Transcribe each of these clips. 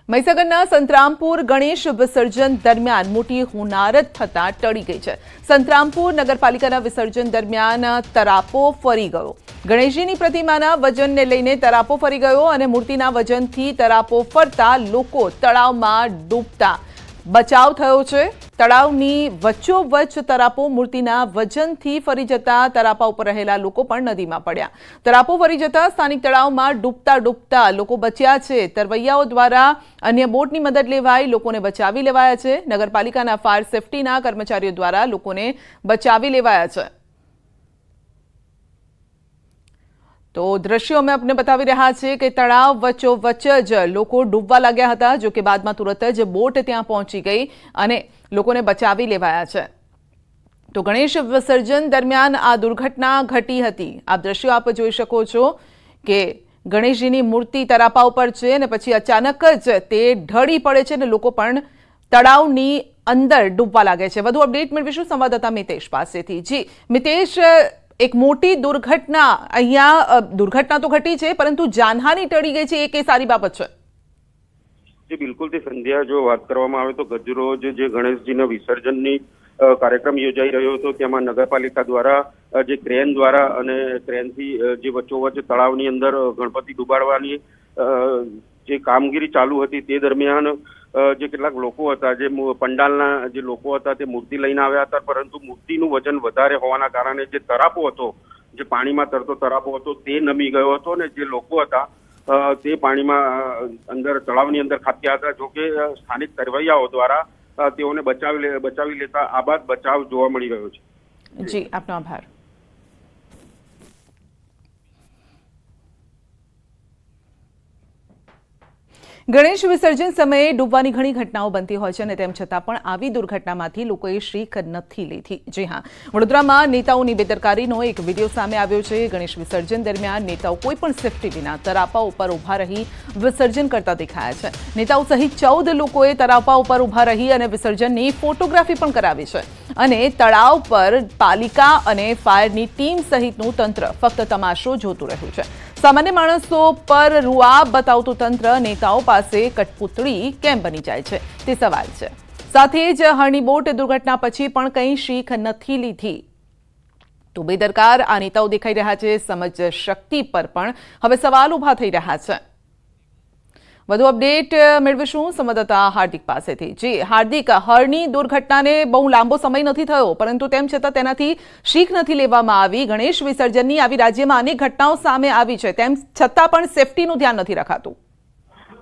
મહીસાગરના સંતરામપુર ગણેશ વિસર્જન દરમિયાન મોટી હોનારત થતા ટળી ગઈ છે। સંતરામપુર નગરપાલિકાના વિસર્જન દરમિયાન તરાપો ફરી ગયો। ગણેશજીની પ્રતિમાના વજનને લઈને તરાપો ફરી ગયો અને મૂર્તિના વજનથી તરાપો ફરતા લોકો તળાવમાં ડૂબતા બચાવ થયો છે। તળાવની વચ્ચોવચ્ચ તરાપો મૂર્તિના વજનથી ફરી જતા તરાપા ઉપર રહેલા લોકો પણ નદીમાં પડ્યા। તરાપો ફરી જતા સ્થાનિક તળાવમાં ડૂબતા ડૂબતા લોકો બચ્યા છે। તરવૈયાઓ દ્વારા અન્ય બોટની મદદ લેવાઈ લોકોને બચાવી લેવાયા છે। નગરપાલિકાના ફાયર સેફટીના કર્મચારીઓ દ્વારા લોકોને બચાવી લેવાયા છે। तो दृश्यों में अपने बतावी रहा है कि तड़ाव वच्चोवच्च ज लोको डूबवा लाग्या था, जो कि बाद में तुरंत ज बोट त्यां पहोंची गई अने लोकोने बचावी लेवाया छे। तो गणेश विसर्जन दरमियान आ दुर्घटना घटी हती। आप दृश्यों आप जोई शको छो कि गणेशजीनी मूर्ति तरापा उपर छे ने पछी अचानक ज ते ढળી પડે છે ને લોકો પણ તળાવની અંદર ડૂબવા લાગે છે। વધુ અપડેટ મેળવીશું સંવાદદાતા મિતેશ પાસેથી। જી મિતેશ, एक मोटी दुर्घटना अहींया दुर्घटना तो घटी है परंतु जानहानी टળી गई है, एक सारी बाबत है। जी बिल्कुल थी संध्या जो बात करवामां आवे तो गजरोज जे गणेशजीना विसर्जननी कार्यक्रम योजाई रह्यो हतो तेमां नगरपालिका द्वारा जे क्रेन द्वारा अने क्रेनथी जे वच्चोवच्च तळावनी अंदर गणपति डूबाडवानी जे कामगीरी चालू हती ते दरमियान जे કેટલાક લોકો હતા જે પંડાલના જે લોકો હતા તે મૂર્તિ લઈને આવ્યા હતા, પરંતુ મૂર્તિનું વજન વધારે હોવાના કારણે જે તરાપો હતો, જે પાણીમાં તરતો તરાપો હતો તે નમી ગયો હતો અને જે લોકો હતા તે પાણીમાં અંદર તળાવની અંદર ખાબક્યા હતા। જો કે સ્થાનિક તરવૈયાઓ દ્વારા તેઓને બચાવી લેતા આબાદ બચાવ જોવા મળી રહ્યો છે। જી આપનો આભાર। गणेश विसर्जन समय डूबवानी घणी घटनाओं बनती होय छे, तेम छतां पण आवी दुर्घटनामांथी लोकोए शीख नथी लीधी। जी हाँ, वडोदरामां नेताओनी बेदरकारीनो एक विडियो सामे आव्यो छे। गणेश विसर्जन दरमियान नेताओ कोईपण सेफ्टी विना तरापा उपर उभा रही विसर्जन करता देखाया छे। नेताओ सहित 14 लोकोए तरापा उपर उभा रही अने विसर्जननी फोटोग्राफी पण करावी छे अने तळाव पर पालिका अने फायरनी टीम सहितनुं तंत्र फक्त तमाशो जोतुं रह्युं छे। सामान्य माणसो पर रुआब बतावतुं तंत्र नेताओ पासे कठपुतળી केम बनी जाय छे ते सवाल छे। साथे ज हरणी बोट दुर्घटना पछी पण कई शीख नथी लीधी। तो बेदरकार आ नेताओ देखाई रह्या छे। समज शक्ति पर पण हवे सवाल उभा थई रह्या छे। વધુ અપડેટ મેળવીશું સંવાદદાતા હાર્દિક પાસેથી। જી હાર્દિક, હરની દુર્ઘટનાને બહુ લાંબો સમય નથી થયો, પરંતુ તેમ છતાં તેનાથી શીખ નથી લેવામાં આવી। ગણેશ વિસર્જનની આવી રાજ્યમાં અનેક ઘટનાઓ સામે આવી છે, તેમ છતાં પણ સેફટીનું ધ્યાન નથી રખાતું।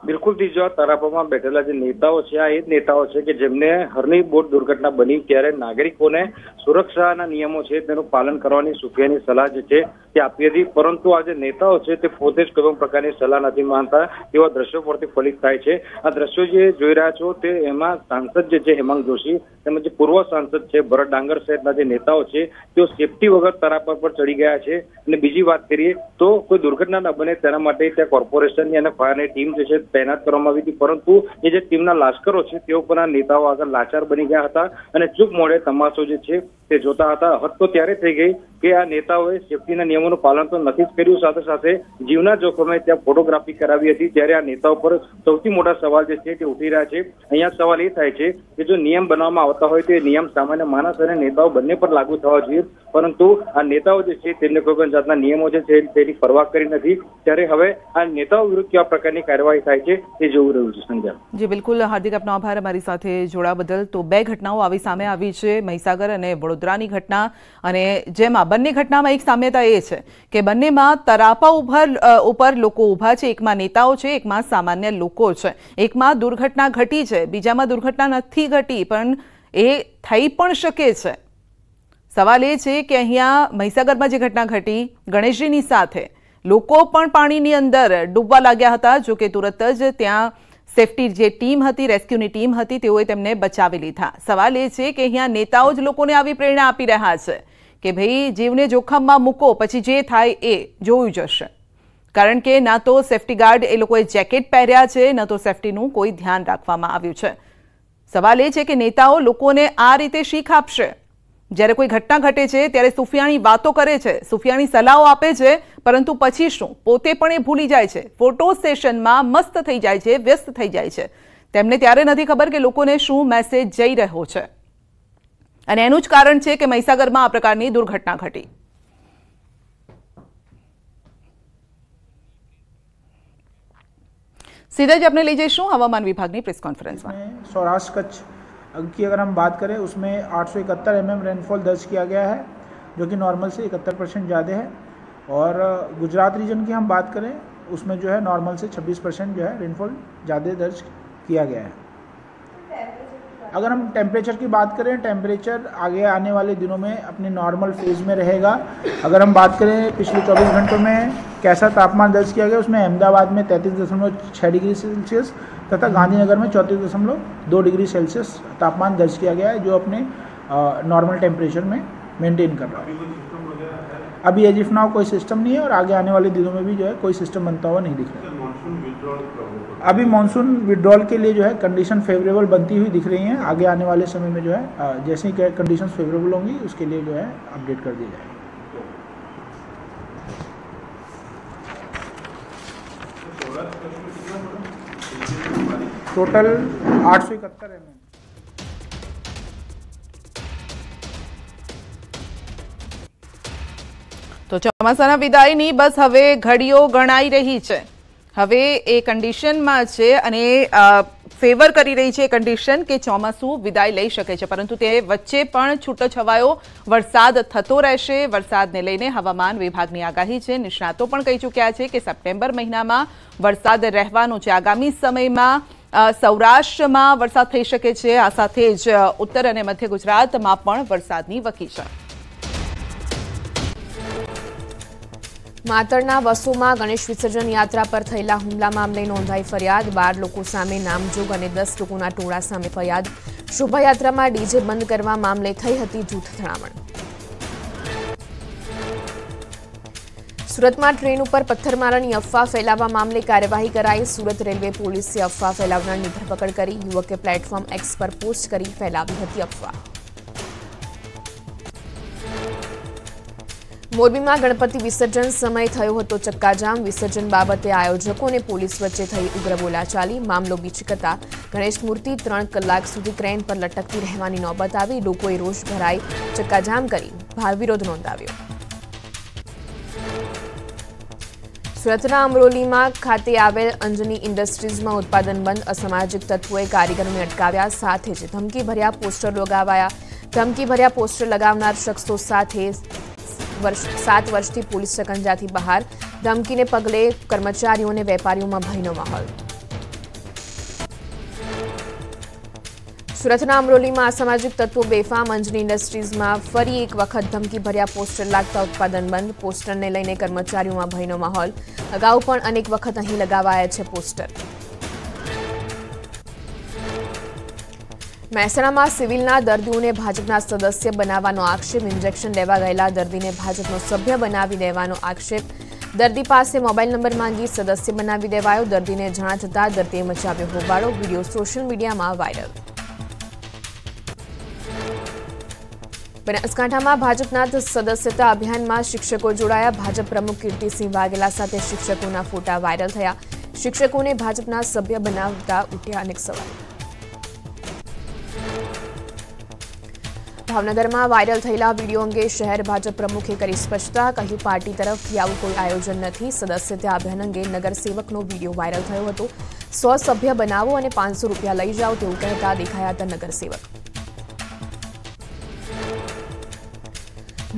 बिल्कुल थी जो तरापामां बेठेला जे नेताओ छे आ ए नेताओ छे के जेमने हरनी बोट दुर्घटना बनी त्यारे नागरिकोने सुरक्षाना नियमो छे तेनुं पालन करवानी सूचनानी सलाह जे छे ते आपी हती, परंतु आ जे नेताओ छे ते पोते ज कोई प्रकारनी सलाह नथी मानता तेवा दृश्यो परथी फलित थाय छे। आ दृश्यो जे जोई रह्या छो ते एमां सांसद जे छे हेमंत जोशी તેમજ જે પૂર્વ સાંસદ છે ભરત ડાંગર સહિતના જે નેતાઓ છે તેઓ સેફટી વગર તરાપા પર ચડી ગયા છે। અને બીજી વાત કરીએ તો કોઈ દુર્ઘટના ન બને તેના માટે ત્યાં કોર્પોરેશનની અને ફાયરની ટીમ જે છે તૈનાત કરવામાં આવી હતી, પરંતુ એ જે ટીમના લાશ્કરો છે તેઓ પણ આ નેતાઓ આગળ લાચાર બની ગયા હતા અને ચૂપ મોડે તમાશો જે છે તે જોતા હતા। હદ તો ત્યારે થઈ ગઈ કે આ નેતાઓએ સેફટીના નિયમોનું પાલન તો નથી જ કર્યું, સાથે સાથે જીવના જોખમે ત્યાં ફોટોગ્રાફી કરાવી હતી। ત્યારે આ નેતાઓ પર સૌથી મોટા સવાલ જે છે તે ઉઠી રહ્યા છે। અહીંયા સવાલ એ થાય છે કે જો નિયમ બનાવવામાં આવતા હોય તો એ નિયમ સામાન્ય માણસ અને નેતાઓ બંને પર લાગુ થવા જોઈએ, પરંતુ આ નેતાઓ જે છે તેમને કોઈ પણ જાતના નિયમો છે તેની પરવા કરી નથી। ત્યારે હવે આ નેતાઓ વિરુદ્ધ કેવા પ્રકારની કાર્યવાહી થાય છે તે જોવું રહ્યું છે। સંજય જી બિલકુલ હાર્દિક, આપનો આભાર અમારી સાથે જોડાવા બદલ। તો બે ઘટનાઓ આવી સામે આવી છે, મહીસાગર અને વડોદરાની ઘટના, અને જેમાં બંને ઘટનામાં એક સામ્યતા એ છે કે બંનેમાં તરાપા ઉપર લોકો ઊભા છે। એકમાં નેતાઓ છે, એકમાં સામાન્ય લોકો છે। એકમાં દુર્ઘટના ઘટી છે, બીજામાં દુર્ઘટના નથી ઘટી, પણ એ થઈ પણ શકે છે। સવાલ એ છે કે અહીંયા મહીસાગરમાં જે ઘટના ઘટી ગણેશજીની સાથે લોકો પણ પાણીની અંદર ડૂબવા લાગ્યા હતા, જો કે તુરત જ ત્યાં સેફટી જે ટીમ હતી, રેસ્ક્યુની ટીમ હતી, તેઓએ તેમને બચાવી લીધા। સવાલ એ છે કે અહીંયા નેતાઓ જ લોકોને આવી પ્રેરણા આપી રહ્યા છે કે ભાઈ જીવને જોખમમાં મૂકો, પછી જે થાય એ જોયું જશે। કારણ કે ના તો સેફટી ગાર્ડ એ લોકોએ જેકેટ પહેર્યા છે, ન તો સેફટીનું કોઈ ધ્યાન રાખવામાં આવ્યું છે। સવાલ એ છે કે નેતાઓ લોકોને આ રીતે શીખ આપશે જ્યારે કોઈ ઘટના ઘટે છે ત્યારે સુફિયાણી વાતો કરે છે, સુફિયાણી સલાહો આપે છે, પરંતુ પછી શું પોતે પણ એ ભૂલી જાય છે, ફોટો સેશનમાં મસ્ત થઈ જાય છે, વ્યસ્ત થઈ જાય છે. તેમને ત્યારે નથી ખબર કે લોકોને શું મેસેજ જઈ રહ્યો છે, અને એનું જ કારણ છે કે મહીસાગરમાં આ પ્રકારની દુર્ઘટના ઘટી. सीधे જ अपने ले जैसूँ हवामान विभाग की प्रेस कॉन्फ्रेंस में. सौराष्ट्र कच्छ की अगर हम बात करें उसमें 871 mm रेनफॉल दर्ज किया गया है, जो कि नॉर्मल से 71% ज़्यादा है. और गुजरात रीजन की हम बात करें उसमें जो है नॉर्मल से 26% जो है रेनफॉल ज़्यादा दर्ज किया गया है. अगर हम टेम्परेचर की बात करें, टेम्परेचर आगे आने वाले दिनों में अपने नॉर्मल फेज़ में रहेगा. अगर हम बात करें पिछले 24 घंटों में कैसा तापमान दर्ज किया गया, उसमें अहमदाबाद में 33.6 डिग्री सेल्सियस तथा गांधीनगर में 34.2 डिग्री सेल्सियस तापमान दर्ज किया गया है, जो अपने नॉर्मल टेम्परेचर में मेंटेन कर रहा है. अभी एज इफ नाउ कोई सिस्टम नहीं है और आगे आने वाले दिनों में भी जो है कोई सिस्टम बनता हुआ नहीं दिख रहा है. अभी मानसून विड्रॉल के लिए जो है कंडीशन फेवरेबल बनती हुई दिख रही हैं. आगे आने वाले समय में जो है जैसे ही कंडीशंस फेवरेबल होंगी उसके लिए जो है अपडेट कर दी जाएगी. Total 871 mm. तो ચોમાસાના વિદાયની બસ હવે ઘડીઓ ગણાઈ રહી છે. હવે એ કન્ડિશનમાં છે અને ફેવર કરી રહી છે કન્ડિશન કે ચોમાસું વિદાય લઈ શકે છે, પરંતુ તે વચ્ચે પણ છૂટોછવાયો વરસાદ થતો રહેશે. વરસાદને લઈને હવામાન વિભાગની આગાહી છે. નિષ્ણાતો પણ કહી ચૂક્યા છે કે સપ્ટેમ્બર મહિનામાં વરસાદ રહેવાનો છે. આગામી સમયમાં સૌરાષ્ટ્રમાં વરસાદ થઈ શકે છે. આ સાથે જ ઉત્તર અને મધ્ય ગુજરાતમાં પણ વરસાદની વકી છે. માતરના વસુમાં ગણેશ વિસર્જન યાત્રા પર થયેલા હુમલા મામલે નોંધાઈ ફરિયાદ. 12 લોકો સામે નામજોગ અને 10 લોકોના ટોળા સામે ફરિયાદ. શોભાયાત્રામાં ડીજે બંધ કરવા મામલે થઈ હતી જૂથ અથડામણ. સુરતમાં ટ્રેન ઉપર પથ્થરમારાની અફવા ફેલાવવા મામલે કાર્યવાહી કરાઈ. સુરત રેલવે પોલીસે અફવા ફેલાવનારની ધરપકડ કરી. યુવકે પ્લેટફોર્મ એક્સ પર પોસ્ટ કરી ફેલાવી હતી અફવા. મોરબીમાં ગણપતિ વિસર્જન સમયે થયો હતો ચક્કાજામ. વિસર્જન બાબતે આયોજકો અને પોલીસ વચ્ચે થઈ ઉગ્ર બોલાચાલી. મામલો બીચકતા ગણેશ મૂર્તિ 3 કલાક સુધી ક્રેન પર લટકતી રહેવાની નોબત આવી. લોકોએ રોષ ભરાઈ ચક્કાજામ કરી વિરોધ નોંધાવ્યો. સુરતના અમરોલીમાં ખાતે આવેલ અંજની ઇન્ડસ્ટ્રીઝમાં ઉત્પાદન બંધ. અસામાજિક તત્વોએ કારીગરોને અટકાવ્યા, સાથે જ ધમકીભર્યા પોસ્ટર લગાવાયા. ધમકીભર્યા પોસ્ટર લગાવનાર શખ્સો સાથે 7 વર્ષથી પોલીસ શકંજાથી બહાર. ધમકીને પગલે કર્મચારીઓને વેપારીઓમાં ભયનો માહોલ. સુરતના અમરોલીમાં અસામાજિક તત્વો બેફામ. અંજની ઇન્ડસ્ટ્રીઝમાં ફરી એક વખત ધમકીભર્યા પોસ્ટર લાગતા ઉત્પાદન બંધ. પોસ્ટરને લઈને કર્મચારીઓમાં ભયનો માહોલ. અગાઉ પણ અનેક વખત અહીં લગાવાયા છે પોસ્ટર. મહેસાણામાં સિવિલના દર્દીઓને ભાજપના સદસ્ય બનાવવાનો આક્ષેપ. ઇન્જેક્શન લેવા ગયેલા દર્દીને ભાજપનો સભ્ય બનાવી દેવાનો આક્ષેપ. દર્દી પાસે મોબાઈલ નંબર માંગી સદસ્ય બનાવી દેવાયો. દર્દીને જાણ થતાં દર્દીએ મચાવ્યો હોબાળો. વિડીયો સોશિયલ મીડિયામાં વાયરલ. બનાસકાંઠામાં ભાજપના સદસ્યતા અભિયાનમાં શિક્ષકો જોડાયા. ભાજપ પ્રમુખ કીર્તિસિંહ વાઘેલા સાથે શિક્ષકોના ફોટા વાયરલ થયા. શિક્ષકોને ભાજપના સભ્ય બનાવતા ઉઠ્યા અનેક સવાલ. ભાવનગરમાં વાયરલ થયેલા વિડીયો અંગે શહેર ભાજપ પ્રમુખે કરી સ્પષ્ટતા. કહ્યું, પાર્ટી તરફથી આવું કોઈ આયોજન નથી. સદસ્યતા અભિયાન અંગે નગરસેવકનો વિડીયો વાયરલ થયો હતો. 100 સભ્ય બનાવો અને 500 રૂપિયા લઈ જાઓ તેવું કહેતા દેખાયા હતા નગરસેવક.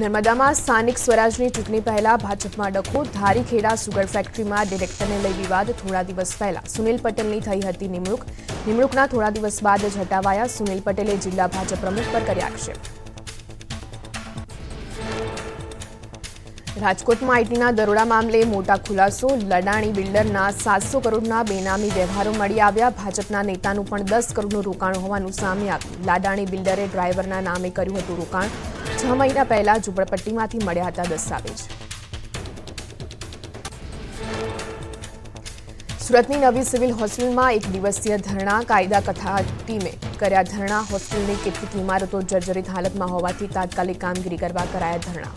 નર્મદામાં સ્થાનિક સ્વરાજની ચૂંટણી પહેલા ભાજપમાં ડખો. ધારીખેડા સુગર ફેક્ટરીમાં ડિરેક્ટરને લઈ વિવાદ. થોડા દિવસ પહેલા સુનિલ પટેલની થઈ હતી નિમણૂક. નિમણૂકના થોડા દિવસ બાદ જ હટાવાયા. સુનિલ પટેલે જિલ્લા ભાજપ પ્રમુખ પર કર્યા આક્ષેપ. રાજકોટમાં આઈટીના દરોડા મામલે મોટા ખુલાસો. લડાણી બિલ્ડરના 700 કરોડના બેનામી વ્યવહારો મળી આવ્યા. ભાજપના નેતાનું પણ 10 કરોડનું રોકાણ હોવાનું સામે આવ્યું. લાડાણી બિલ્ડરે ડ્રાઈવરના નામે કર્યું હતું રોકાણ. 6 મહિના પહેલા ઝુંપડપટ્ટીમાંથી મળ્યા હતા દસ્તાવેજ. સુરતની નવી સિવિલ હોસ્પિટલમાં એક દિવસીય ધરણા કાયદા કથા ટીમે કર્યા ધરણા હોસ્પિટલની કેટલીક ઇમારતો જર્જરિત હાલતમાં હોવાથી તાત્કાલિક કામગીરી કરવા કરાયા ધરણા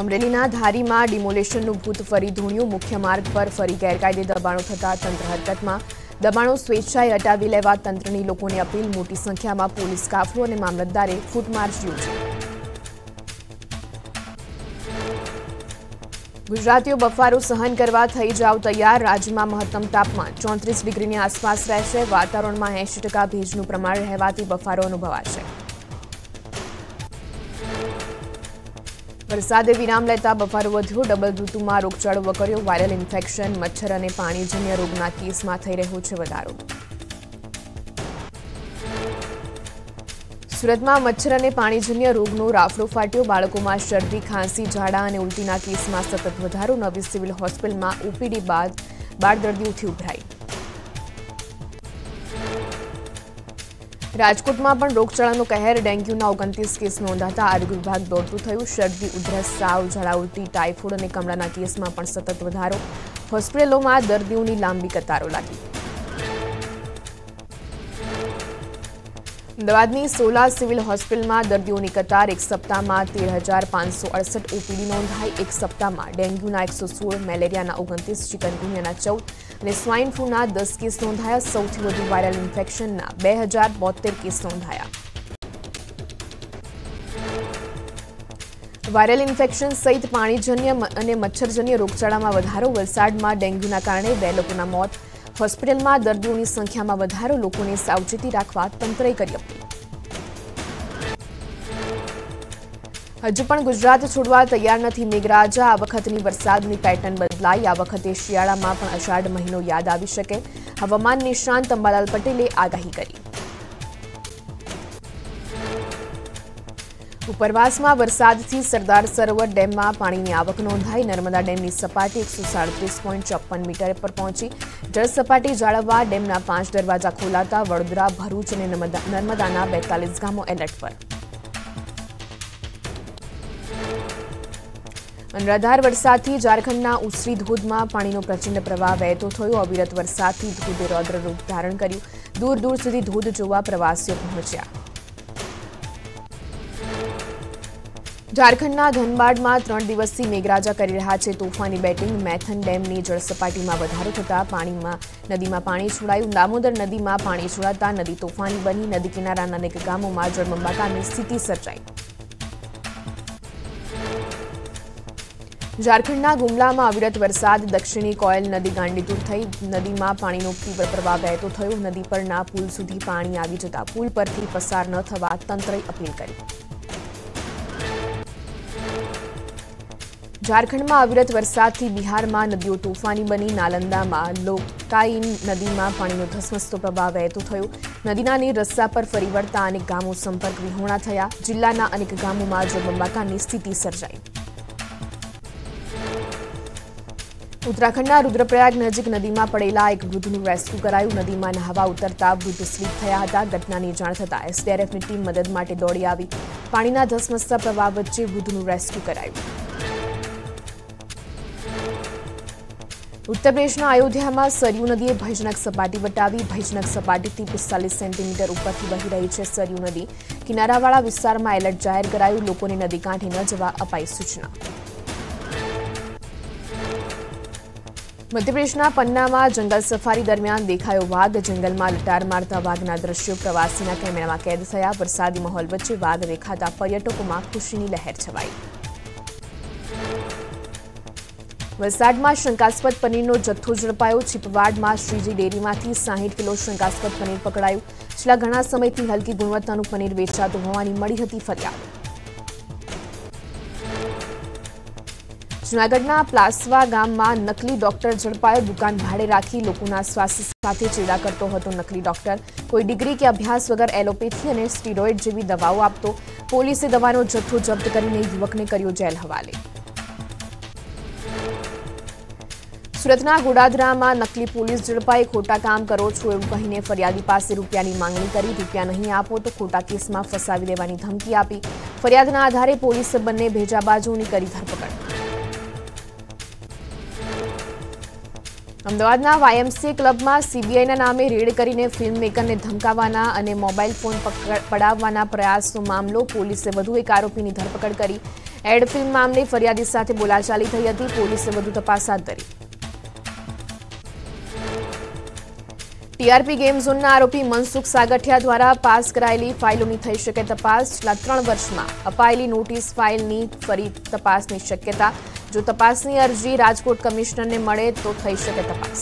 અમરેલીના ધારીમાં ડિમોલેશનનું ભૂત ફરી ધૂણ્યું મુખ્ય માર્ગ પર ફરી ગેરકાયદે દબાણો થતા તંત્ર હરકતમાં દબાણો સ્વેચ્છાએ હટાવી લેવા તંત્રની લોકોને અપીલ મોટી સંખ્યામાં પોલીસ કાફલો અને મામલતદારે ફૂટમાર્ચ યોજી ગુજરાતીઓ બફારો સહન કરવા થઈ જાવ તૈયાર રાજ્યમાં મહત્તમ તાપમાન 34 ડિગ્રીની આસપાસ રહેશે વાતાવરણમાં 80% ભેજનું પ્રમાણ રહેવાથી બફારો અનુભવાશે વરસાદે વિરામ લેતા બફારો વધ્યો ડબલ ઋતુમાં રોગચાળો વકર્યો વાયરલ ઇન્ફેક્શન મચ્છર અને પાણીજન્ય રોગના કેસમાં થઈ રહ્યો છે વધારો સુરતમાં મચ્છર અને પાણીજન્ય રોગનો રાફડો ફાટ્યો બાળકોમાં શરદી ખાંસી ઝાડા અને ઉલટીના કેસમાં સતત વધારો નવી સિવિલ હોસ્પિટલમાં ઓપીડી બાદ 12 દર્દીઓથી ઉભરાઈ રાજકોટમાં પણ રોગચાળાનો કહેર ડેન્ગ્યુના 29 કેસ નોંધાતા આરોગ્ય વિભાગ દોડતું થયું શરદી ઉધરસ સાવ ઝાડા ઉલટી ટાઇફોઇડ અને કમળાના કેસમાં પણ સતત વધારો હોસ્પિટલોમાં દર્દીઓની લાંબી કતારો લાગી અમદાવાદની 16 સિવિલ હોસ્પિટલમાં દર્દીઓની કતાર એક સપ્તાહમાં 13,568 ઓપીડી નોંધાઈ એક સપ્તાહમાં ડેન્ગ્યુના 116 મેલેરિયાના 29 ચિકનગુનિયાના 14 અને સ્વાઇન ફ્લૂના 10 કેસ નોંધાયા સૌથી વધુ વાયરલ ઇન્ફેક્શનના 2072 કેસ નોંધાયા વાયરલ ઇન્ફેક્શન સહિત પાણીજન્ય અને મચ્છરજન્ય રોગચાળામાં વધારો વલસાડમાં ડેન્ગ્યુના કારણે 2 લોકોના મોત હોસ્પિટલમાં દર્દીઓની સંખ્યામાં વધારો લોકોને સાવચેતી રાખવા તંત્રએ કરી અપીલ હજુ પણ ગુજરાત છોડવા તૈયાર નથી મેઘરાજા આ વખતની વરસાદની પેટર્ન બદલાઈ આ વખતે શિયાળામાં પણ અષાઢ મહિનો યાદ આવી શકે હવામાન નિષ્ણાંત અંબાલાલ પટેલે આગાહી કરી ઉપરવાસમાં વરસાદથી સરદાર સરોવર ડેમમાં પાણીની આવક નોંધાઈ નર્મદા ડેમની સપાટી 137.54 મીટર પર પહોંચી જળ સપાટી જાળવવા ડેમના 5 દરવાજા ખોલાતા વડોદરા ભરૂચ અને નર્મદાના 42 ગામો એલર્ટ પર અનરાધાર વરસાદથી ઝારખંડના ઉસરી ધોધમાં પાણીનો પ્રચંડ પ્રવાહ વહેતો થયો અવિરત વરસાદથી ધોધે રૌદ્ર રૂપ ધારણ કર્યું દૂર દૂર સુધી ધોધ જોવા પ્રવાસીઓ પહોંચ્યા ઝારખંડના ધનબાદમાં 3 દિવસથી મેઘરાજા કરી રહ્યા છે તોફાની બેટિંગ મેથન ડેમની જળસપાટીમાં વધારો થતા નદીમાં પાણી છોડાયું દામોદર નદીમાં પાણી છોડાતા નદી તોફાની બની નદી કિનારાના અનેક ગામોમાં જળબંબાકારની સ્થિતિ સર્જાઈ ઝારખંડના ગુમલામાં અવિરત વરસાદ દક્ષિણી કોયલ નદી ગાંડીતુર થઈ નદીમાં પાણીનો તીવ્ર પ્રવાહ વહેતો થયો નદી પરના પુલ સુધી પાણી આવી જતા પુલ પરથી પસાર ન થવા તંત્રએ અપીલ કરી ઝારખંડમાં અવિરત વરસાદથી બિહારમાં નદીઓ તોફાની બની નાલંદામાં લોકાઈન નદીમાં પાણીનો ધસમસતો પ્રવાહ વહેતો થયો નદીના નીર રસ્તા પર ફરી વળતા અનેક ગામો સંપર્ક વિહોણા થયા જિલ્લાના અનેક ગામોમાં જળબંબાકારની સ્થિતિ સર્જાઈ ઉત્તરાખંડના રુદ્રપ્રયાગ નજીક નદીમાં પડેલા એક વૃદ્ધનું રેસ્ક્યુ કરાયું નદીમાં નહાવા ઉતરતા વૃદ્ધ સ્લીપ થયા હતા ઘટનાની જાણ થતાં એસડીઆરએફની ટીમ મદદ માટે દોડી આવી પાણીના ધસમસતા પ્રવાહ વચ્ચે વૃદ્ધનું રેસ્ક્યુ કરાયું ઉત્તર પ્રદેશના અયોધ્યામાં સરયુ નદીએ ભયજનક સપાટી વટાવી ભયજનક સપાટીથી 45 સેન્ટીમીટર ઉપરથી વહી રહી છે સરયુ નદી કિનારાવાળા વિસ્તારમાં એલર્ટ જાહેર કરાયું લોકોને નદી કાંઠે ન જવા અપાઈ સૂચના મધ્યપ્રદેશના પન્નામાં જંગલ સફારી દરમિયાન દેખાયો વાઘ જંગલમાં લટાર મારતા વાઘના દ્રશ્યો પ્રવાસીના કેમેરામાં કેદ થયા વરસાદી માહોલ વચ્ચે વાઘ દેખાતા પર્યટકોમાં ખુશીની લહેર છવાઈ વલસાડમાં શંકાસ્પદ પનીરનો જથ્થો ઝડપાયો છીપવાડમાં શ્રીજી ડેરીમાંથી 60 કિલો શંકાસ્પદ પનીર પકડાયું છેલ્લા ઘણા સમયથી હલકી ગુણવત્તાનું પનીર વેચાતું હોવાની મળી હતી ફરિયાદ જૂનાગઢના પ્લાસવા ગામમાં નકલી ડોક્ટર ઝડપાયો દુકાન ભાડે રાખી લોકોના સ્વાસ્થ્ય સાથે ચેડા કરતો હતો નકલી ડોક્ટર કોઈ ડિગ્રી કે અભ્યાસ વગર એલોપેથી અને સ્ટીરોઇડ જેવી દવાઓ આપતો પોલીસે દવાનો જથ્થો જપ્ત કરીને યુવકને કર્યો જેલ હવાલે સુરતના ગોડાદરામાં નકલી પોલીસ ઝડપાઈ ખોટા કામ કરો છો એવું કહીને ફરિયાદી પાસે રૂપિયાની માંગણી કરી રૂપિયા નહીં આપો તો ખોટા કેસમાં ફસાવી દેવાની ધમકી આપી ફરિયાદના આધારે પોલીસે બંને ભેજાબાજોની કરી ધરપકડ અમદાવાદના વાયએમસીએ ક્લબમાં સીબીઆઈના નામે રેડ કરીને ફિલ્મ મેકરને ધમકાવવાના અને મોબાઈલ ફોન પડાવવાના પ્રયાસનો મામલો. પોલીસે વધુ એક આરોપીની ધરપકડ કરી. એડ ફિલ્મ મામલે ફરિયાદી સાથે બોલાચાલી થઈ હતી. પોલીસે વધુ તપાસ હાથ ધરી. ટીઆરપી ગેમ ઝોનના આરોપી મનસુખ સાગઠિયા દ્વારા પાસ કરાયેલી ફાઇલોની થઈ શકે તપાસ. છેલ્લા 3 વર્ષમાં અપાયેલી નોટિસ ફાઇલની ફરી તપાસની શક્યતા. જો તપાસની અરજી રાજકોટ કમિશનરને મળે તો થઈ શકે તપાસ.